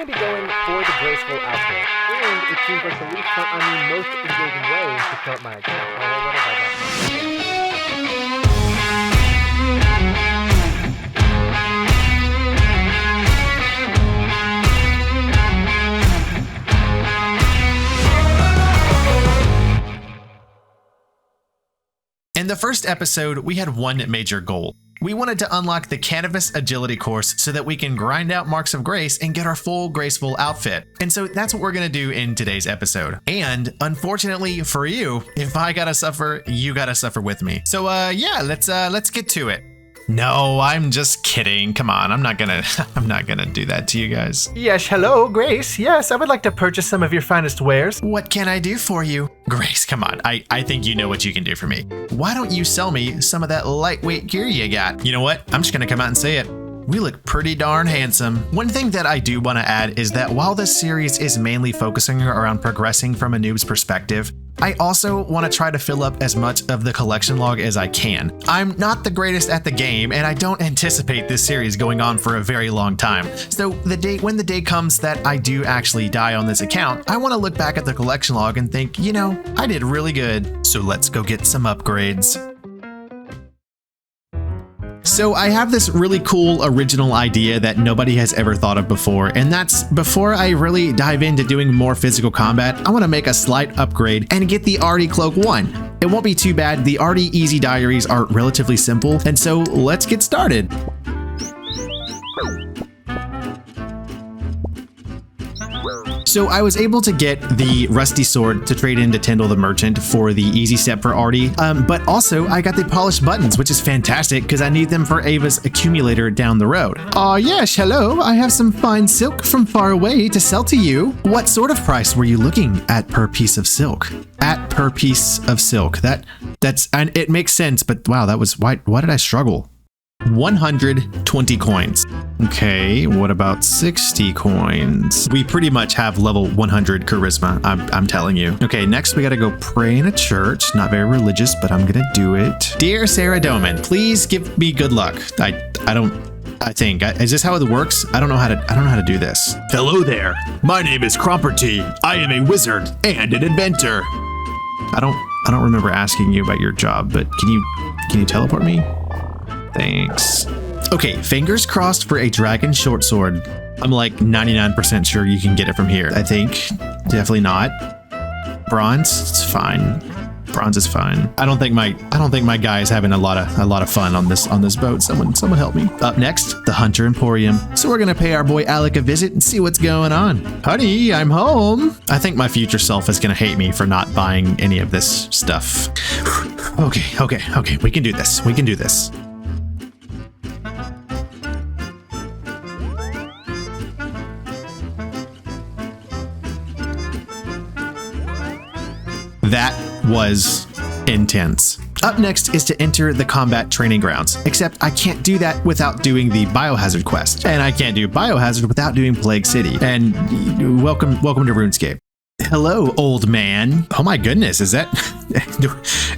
going to be going for the graceful outfit, and it seems like the least fun, most engaging way to start my account. What have I got? In the first episode, we had one major goal. We wanted to unlock the Canvas Agility course so that we can grind out Marks of Grace and get our full graceful outfit. And so that's what we're going to do in today's episode. And unfortunately for you, if I gotta suffer, you gotta suffer with me. So yeah, let's get to it. No, I'm just kidding. Come on, I'm not gonna do that to you guys. Yes, hello, Grace. Yes, I would like to purchase some of your finest wares. What can I do for you? Grace, come on. I think you know what you can do for me. Why don't you sell me some of that lightweight gear you got? You know what? I'm just gonna come out and say it. We look pretty darn handsome. One thing that I do want to add is that while this series is mainly focusing around progressing from a noob's perspective, I also want to try to fill up as much of the collection log as I can. I'm not the greatest at the game, and I don't anticipate this series going on for a very long time. So when the day comes that I do actually die on this account, I want to look back at the collection log and think, you know, I did really good. So let's go get some upgrades. So I have this really cool original idea that nobody has ever thought of before, and that's before I really dive into doing more physical combat, I want to make a slight upgrade and get the Artie Cloak 1. It won't be too bad. The Artie Easy Diaries are relatively simple, and so let's get started. So I was able to get the Rusty Sword to trade into Tyndall the Merchant for the easy step for Artie, but also I got the polished buttons, which is fantastic because I need them for Ava's accumulator down the road. Yes, hello, I have some fine silk from far away to sell to you. What sort of price were you looking at per piece of silk? At per piece of silk. And it makes sense, but wow, why did I struggle? 120 coins. Okay, what about 60 coins? We pretty much have level 100 charisma, I'm telling you. Okay, next we gotta go pray in a church. Not very religious, but I'm gonna do it. Dear Sarah Doman, please give me good luck. I think. Is this how it works? I don't know how to do this. Hello there. My name is Cromperty. I am a wizard and an inventor. I don't remember asking you about your job, but can you teleport me? Thanks. Okay, fingers crossed for a dragon short sword. I'm like 99% sure you can get it from here. I think. Definitely not. Bronze, it's fine. Bronze is fine. I don't think my guy is having a lot of fun on this boat. Someone help me. Up next, the Hunter Emporium. So we're gonna pay our boy Alec a visit and see what's going on. Honey, I'm home. I think my future self is gonna hate me for not buying any of this stuff. Okay. We can do this. That was intense. Up next is to enter the combat training grounds, except I can't do that without doing the biohazard quest, and I can't do biohazard without doing Plague City. And welcome to RuneScape. Hello, old man. Oh my goodness, is that...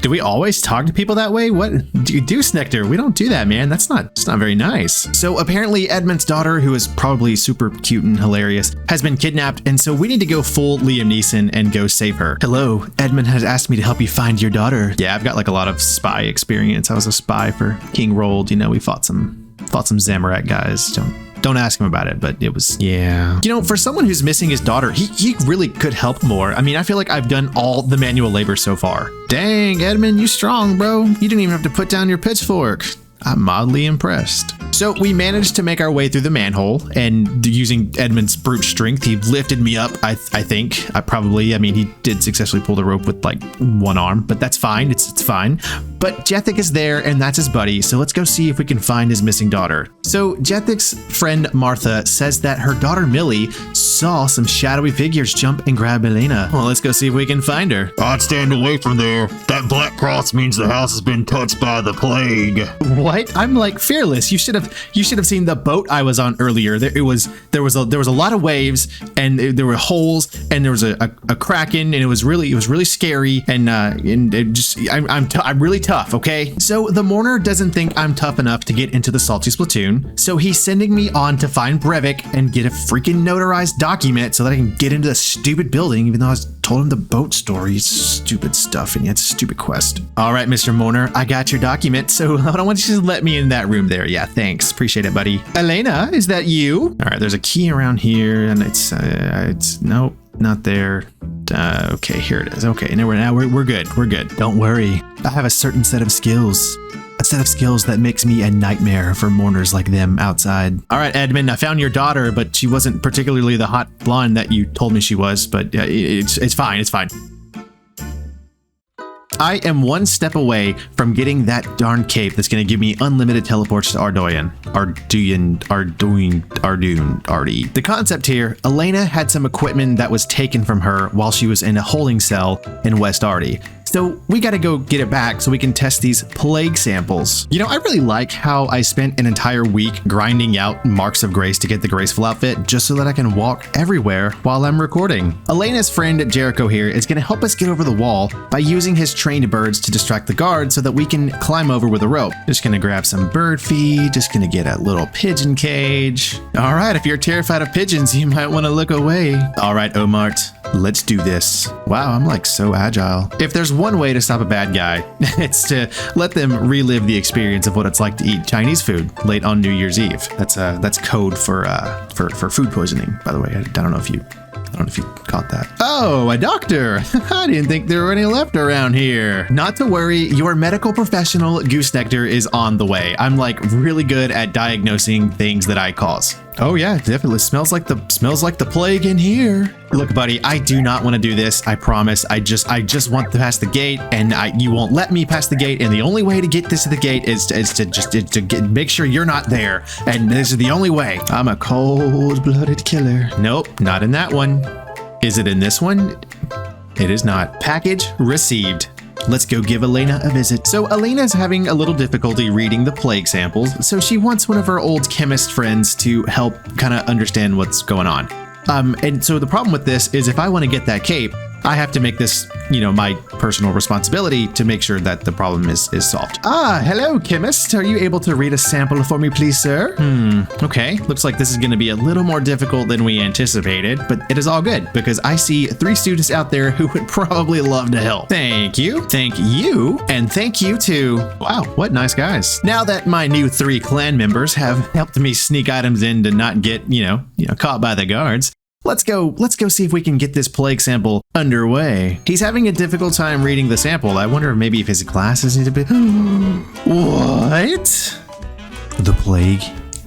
do we always talk to people that way? What do you do, Snectar? We don't do that, man. It's not very nice. So apparently Edmund's daughter, who is probably super cute and hilarious, has been kidnapped, and so we need to go full Liam Neeson and go save her. Hello, Edmund has asked me to help you find your daughter. Yeah, I've got like a lot of spy experience. I was a spy for King Rold. You know, we fought some Zamorak guys. Don't ask him about it, but it was, yeah. You know, for someone who's missing his daughter, he really could help more. I mean, I feel like I've done all the manual labor so far. Dang, Edmund, you strong, bro. You didn't even have to put down your pitchfork. I'm mildly impressed. So we managed to make our way through the manhole, and using Edmund's brute strength, he lifted me up, I think. He did successfully pull the rope with like one arm, but that's fine. It's fine. But Jethic is there, and that's his buddy, so let's go see if we can find his missing daughter. So Jethic's friend Martha says that her daughter Millie saw some shadowy figures jump and grab Elena. Well, let's go see if we can find her. I'd stand away from there. That black cross means the house has been touched by the plague. What? I'm like fearless. You should have seen the boat I was on earlier. There was a lot of waves, and there were holes, and there was a kraken, and it was really scary, and I'm really tough. Okay, so the mourner doesn't think I'm tough enough to get into the salty spittoon, phone, so he's sending me on to find Brevik and get a freaking notarized document so that I can get into the stupid building, even though I was told him the boat story. Stupid stuff, and yet it's a stupid quest. All right, Mr. Mourner, I got your document, so I don't want you to just let me in that room there. Yeah, thanks. Appreciate it, buddy. Elena, is that you? All right, there's a key around here, and it's nope, not there. Okay, here it is. Okay, now we're good. We're good. Don't worry. I have a certain set of skills. A set of skills that makes me a nightmare for mourners like them outside. All right, Edmund, I found your daughter, but she wasn't particularly the hot blonde that you told me she was, but it's fine. It's fine. I am one step away from getting that darn cape that's going to give me unlimited teleports to Ardoin. Ardy. The concept here, Elena had some equipment that was taken from her while she was in a holding cell in West Ardy. So we got to go get it back so we can test these plague samples. You know, I really like how I spent an entire week grinding out marks of grace to get the graceful outfit just so that I can walk everywhere while I'm recording. Elena's friend Jericho here is going to help us get over the wall by using his trained birds to distract the guards so that we can climb over with a rope. Just going to grab some bird feed, just going to get a little pigeon cage. All right, if you're terrified of pigeons, you might want to look away. All right, Omart, let's do this. Wow, I'm like so agile. If there's one way to stop a bad guy, it's to let them relive the experience of what it's like to eat Chinese food late on New Year's Eve. That's code for food poisoning, by the way. I don't know if you caught that. Oh, a doctor. I didn't think there were any left around here. Not to worry, your medical professional Goose Nectar is on the way. I'm like really good at diagnosing things that I cause. Oh yeah, definitely smells like the plague in here. Look, buddy, I do not want to do this. I promise. I just want to pass the gate, and you won't let me pass the gate. And the only way to get this to the gate is to make sure you're not there. And this is the only way. I'm a cold-blooded killer. Nope, not in that one. Is it in this one? It is not. Package received. Let's go give Elena a visit. So Elena's having a little difficulty reading the plague samples, so she wants one of her old chemist friends to help kind of understand what's going on. And so the problem with this is if I want to get that cape, I have to make this, my personal responsibility to make sure that the problem is solved. Ah, hello, chemist. Are you able to read a sample for me, please, sir? Okay. Looks like this is going to be a little more difficult than we anticipated, but it is all good because I see 3 students out there who would probably love to help. Thank you. Thank you. And thank you too. Wow, what nice guys. Now that my new 3 clan members have helped me sneak items in to not get, caught by the guards, Let's go see if we can get this plague sample underway. He's having a difficult time reading the sample. I wonder maybe if his glasses need to be... What? The plague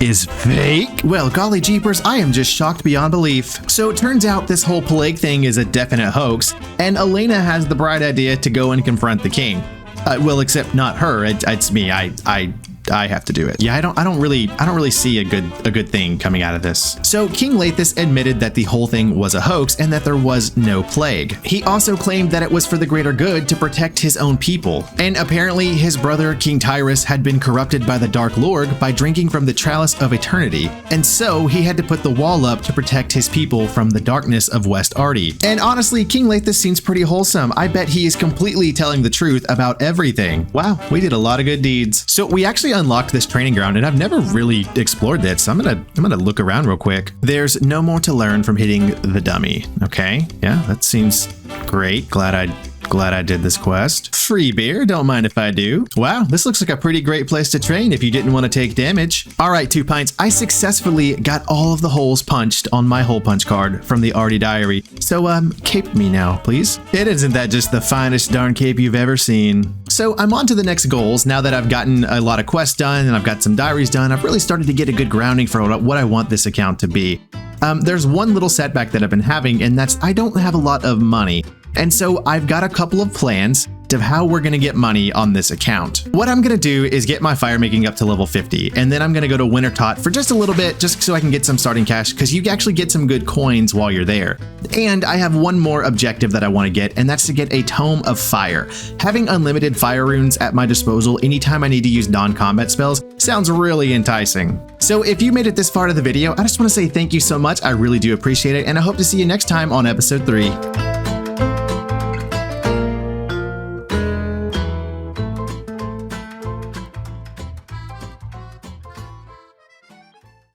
is fake? Well, golly jeepers, I am just shocked beyond belief. So it turns out this whole plague thing is a definite hoax, and Elena has the bright idea to go and confront the king. Well, except not her. It's me. I have to do it. Yeah, I don't really see a good thing coming out of this. So King Lathus admitted that the whole thing was a hoax and that there was no plague. He also claimed that it was for the greater good to protect his own people. And apparently his brother King Tyrus had been corrupted by the Dark Lord by drinking from the Chalice of Eternity. And so he had to put the wall up to protect his people from the darkness of West Ardy. And honestly, King Lathus seems pretty wholesome. I bet he is completely telling the truth about everything. Wow, we did a lot of good deeds. So we actually unlocked this training ground, and I've never really explored that, so I'm gonna look around real quick. There's no more to learn from hitting the dummy. Okay, yeah, that seems great. Glad I did this quest. Free beer, don't mind if I do. Wow, this looks like a pretty great place to train if you didn't want to take damage. All right, 2 pints. I successfully got all of the holes punched on my hole punch card from the Ardy diary. So, cape me now, please. Isn't that just the finest darn cape you've ever seen? So I'm on to the next goals. Now that I've gotten a lot of quests done and I've got some diaries done, I've really started to get a good grounding for what I want this account to be. There's one little setback that I've been having, and that's I don't have a lot of money. And so I've got a couple of plans of how we're going to get money on this account. What I'm going to do is get my fire making up to level 50, and then I'm going to go to Wintertot for just a little bit, just so I can get some starting cash, because you actually get some good coins while you're there. And I have one more objective that I want to get, and that's to get a Tome of Fire. Having unlimited fire runes at my disposal anytime I need to use non-combat spells sounds really enticing. So if you made it this far to the video, I just want to say thank you so much. I really do appreciate it, and I hope to see you next time on episode 3.